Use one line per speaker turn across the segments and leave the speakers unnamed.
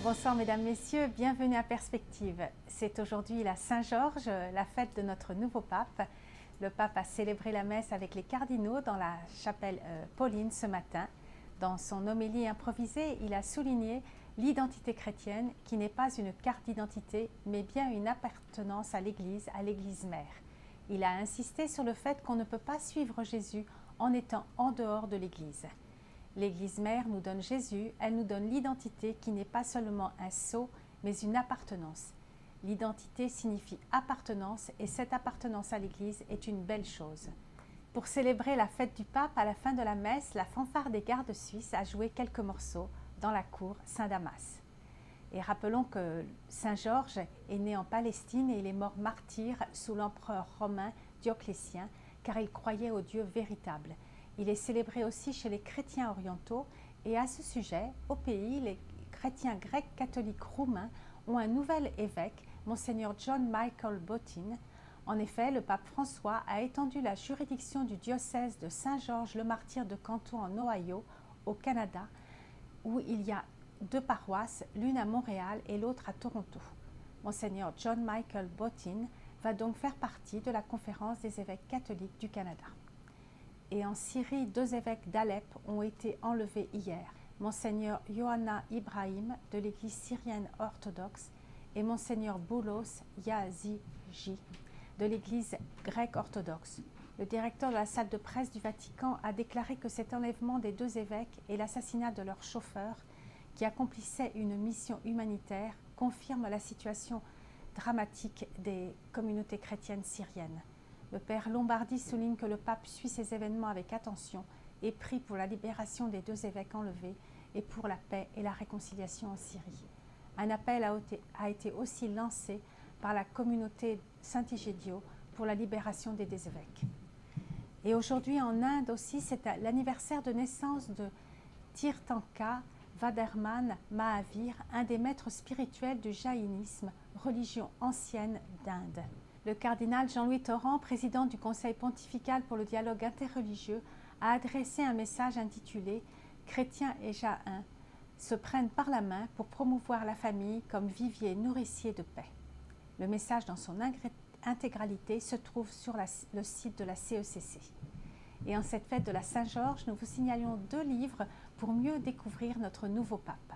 Bonsoir mesdames, messieurs, bienvenue à Perspective. C'est aujourd'hui la Saint-Georges, la fête de notre nouveau pape. Le pape a célébré la messe avec les cardinaux dans la chapelle Pauline ce matin. Dans son homélie improvisée, il a souligné l'identité chrétienne qui n'est pas une carte d'identité, mais bien une appartenance à l'Église mère. Il a insisté sur le fait qu'on ne peut pas suivre Jésus en étant en dehors de l'Église. L'Église mère nous donne Jésus, elle nous donne l'identité qui n'est pas seulement un sceau, mais une appartenance. L'identité signifie appartenance et cette appartenance à l'Église est une belle chose. Pour célébrer la fête du pape, à la fin de la messe, la fanfare des gardes suisses a joué quelques morceaux dans la cour Saint-Damas. Et rappelons que Saint Georges est né en Palestine et il est mort martyr sous l'empereur romain Dioclétien car il croyait au Dieu véritable. Il est célébré aussi chez les chrétiens orientaux et à ce sujet, au pays, les chrétiens grecs catholiques roumains ont un nouvel évêque, Monseigneur John Michael Botin. En effet, le pape François a étendu la juridiction du diocèse de Saint-Georges le Martyr de Canton en Ohio, au Canada, où il y a deux paroisses, l'une à Montréal et l'autre à Toronto. Monseigneur John Michael Botin va donc faire partie de la conférence des évêques catholiques du Canada. Et en Syrie, deux évêques d'Alep ont été enlevés hier. Monseigneur Yohanna Ibrahim de l'église syrienne orthodoxe et Monseigneur Boulos Yazigi de l'église grecque orthodoxe. Le directeur de la salle de presse du Vatican a déclaré que cet enlèvement des deux évêques et l'assassinat de leur chauffeur, qui accomplissait une mission humanitaire, confirme la situation dramatique des communautés chrétiennes syriennes. Le père Lombardi souligne que le pape suit ces événements avec attention et prie pour la libération des deux évêques enlevés et pour la paix et la réconciliation en Syrie. Un appel a été aussi lancé par la communauté Saint-Egidio pour la libération des deux évêques. Et aujourd'hui en Inde aussi, c'est l'anniversaire de naissance de Tirthankar Vaderman Mahavir, un des maîtres spirituels du jaïnisme, religion ancienne d'Inde. Le cardinal Jean-Louis Torrent, président du Conseil pontifical pour le dialogue interreligieux, a adressé un message intitulé « Chrétiens et jaïns se prennent par la main pour promouvoir la famille comme vivier nourricier de paix ». Le message dans son intégralité se trouve sur le site de la CECC. Et en cette fête de la Saint-Georges, nous vous signalons deux livres pour mieux découvrir notre nouveau pape.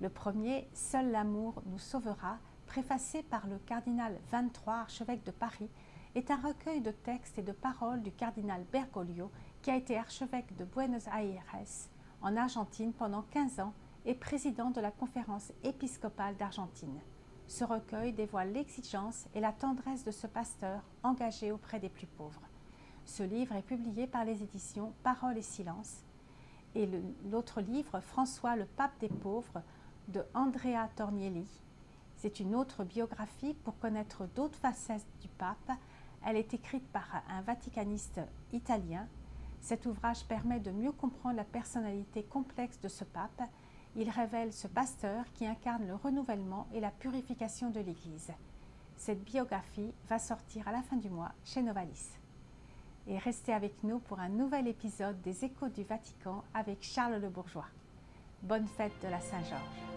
Le premier, « Seul l'amour nous sauvera », préfacé par le cardinal 23, archevêque de Paris, est un recueil de textes et de paroles du cardinal Bergoglio, qui a été archevêque de Buenos Aires en Argentine pendant 15 ans et président de la conférence épiscopale d'Argentine. Ce recueil dévoile l'exigence et la tendresse de ce pasteur engagé auprès des plus pauvres. Ce livre est publié par les éditions Paroles et Silence. Et l'autre livre, François, le pape des pauvres, de Andrea Tornielli. C'est une autre biographie pour connaître d'autres facettes du pape. Elle est écrite par un vaticaniste italien. Cet ouvrage permet de mieux comprendre la personnalité complexe de ce pape. Il révèle ce pasteur qui incarne le renouvellement et la purification de l'Église. Cette biographie va sortir à la fin du mois chez Novalis. Et restez avec nous pour un nouvel épisode des Échos du Vatican avec Charles Le Bourgeois. Bonne fête de la Saint-Georges.